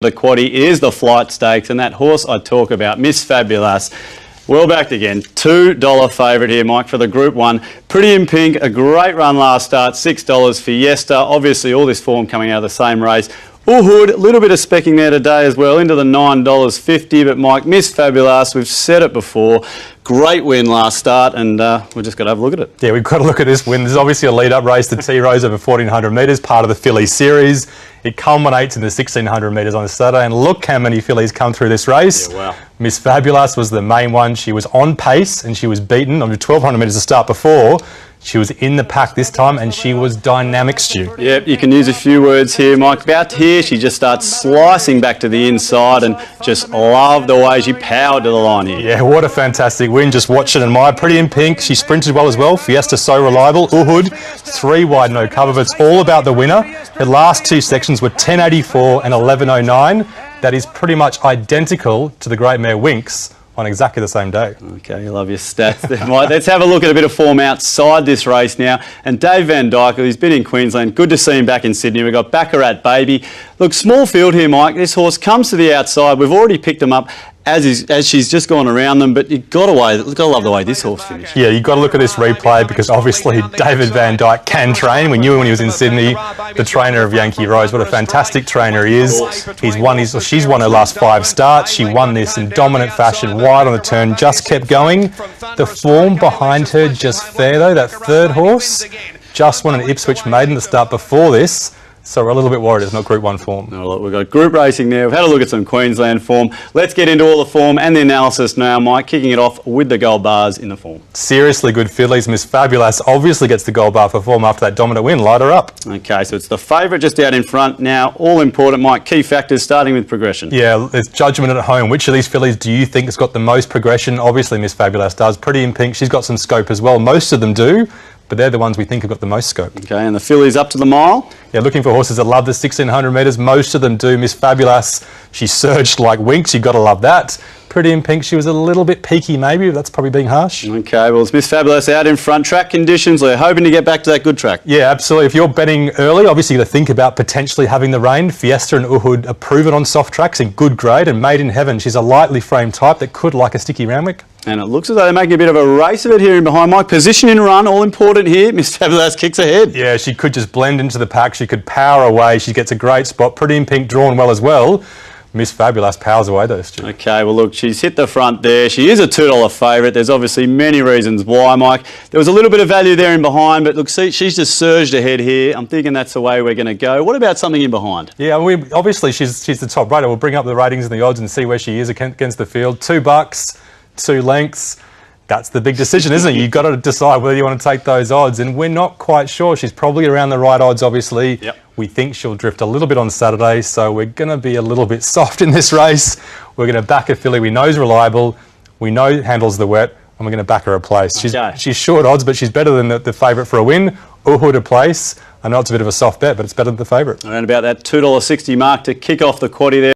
The quaddie is the Flight Stakes, and that horse I talk about, Miss Fabulous, well backed again. $2 favourite here, Mike, for the Group 1. Pretty in Pink, a great run last start, $6 Fiesta. Obviously, all this form coming out of the same race. Uhud, a little bit of specking there today as well, into the $9.50. But Mike, Miss Fabulous, we've said it before, great win last start, and we're just got to have a look at it. Yeah, we've got to look at this win. There's obviously a lead-up race, the Yankee Rose over 1,400 metres, part of the filly series. It culminates in the 1,600 metres on Saturday, and look how many fillies come through this race. Yeah, wow. Miss Fabulous was the main one. She was on pace, and she was beaten on the 1,200 metres to start before. She was in the pack this time, and she was dynamic, Stu. Yep, you can use a few words here, Mike. About here, she just starts slicing back to the inside and just loved the way she powered to the line here. Yeah, what a fantastic win. Just watch it and admire. Pretty in Pink. She sprinted well as well. Fiesta so reliable. Uhud, 3 wide, no cover, but it's all about the winner. Her last two sections were 10.84 and 11.09. That is pretty much identical to the Great Mare Winx on exactly the same day. Okay, you love your stats there, Mike. Let's have a look at a bit of form outside this race now. And Dave Van Dyke, who's been in Queensland, good to see him back in Sydney. We've got Baccarat Baby. Look, small field here, Mike. This horse comes to the outside. We've already picked him up as she's just gone around them, but you've got to love the way this horse finished. Yeah, you've got to look at this replay because obviously David Van Dyke can train. We knew him when he was in Sydney, the trainer of Yankee Rose. What a fantastic trainer he is. She's won her last 5 starts. She won this in dominant fashion, wide on the turn, just kept going. The form behind her just fair though. That third horse just won an Ipswich maiden to start before this. So we're a little bit worried it's not Group 1 form. Oh, look, we've got group racing there. We've had a look at some Queensland form. Let's get into all the form and the analysis now, Mike, kicking it off with the gold bars in the form. Seriously good fillies. Miss Fabulous obviously gets the gold bar for form after that dominant win. Light her up. Okay, so it's the favourite just out in front now. All important, Mike. Key factors starting with progression. Yeah, there's judgment at home. Which of these fillies do you think has got the most progression? Obviously Miss Fabulous does. Pretty in Pink. She's got some scope as well. Most of them do, but they're the ones we think have got the most scope. Okay, and the fillies up to the mile? Yeah, looking for horses that love the 1,600 metres. Most of them do. Miss Fabulous, she surged like Winx. You've got to love that. Pretty in Pink, she was a little bit peaky maybe, but that's probably being harsh. Okay, well, it's Miss Fabulous out in front. Track conditions, they're hoping to get back to that good track. Yeah, absolutely. If you're betting early, obviously you've got to think about potentially having the rain. Fiesta and Uhud are proven on soft tracks in good grade, and Made in Heaven, she's a lightly framed type that could like a sticky Randwick. And it looks as though they're making a bit of a race of it here in behind. Mike, position in run, all important here. Miss Fabulous kicks ahead. Yeah, she could just blend into the pack. She could power away. She gets a great spot. Pretty in Pink, drawn well as well. Miss Fabulous powers away though, Stu. Okay, well look, she's hit the front there. She is a $2 favourite. There's obviously many reasons why, Mike. There was a little bit of value there in behind, but look, see, she's just surged ahead here. I'm thinking that's the way we're going to go. What about something in behind? Yeah, obviously she's the top rater. We'll bring up the ratings and the odds and see where she is against the field. $2, 2 lengths. That's the big decision, isn't it? You've got to decide whether you want to take those odds, and we're not quite sure. She's probably around the right odds, obviously. Yep. We think she'll drift a little bit on Saturday, so we're going to be a little bit soft in this race. We're going to back a filly we know is reliable, we know handles the wet, and we're going to back her a place. She's short odds, but she's better than the favourite for a win. Uhud a place. I know it's a bit of a soft bet, but it's better than the favourite. Around about that $2.60 mark to kick off the quaddie there.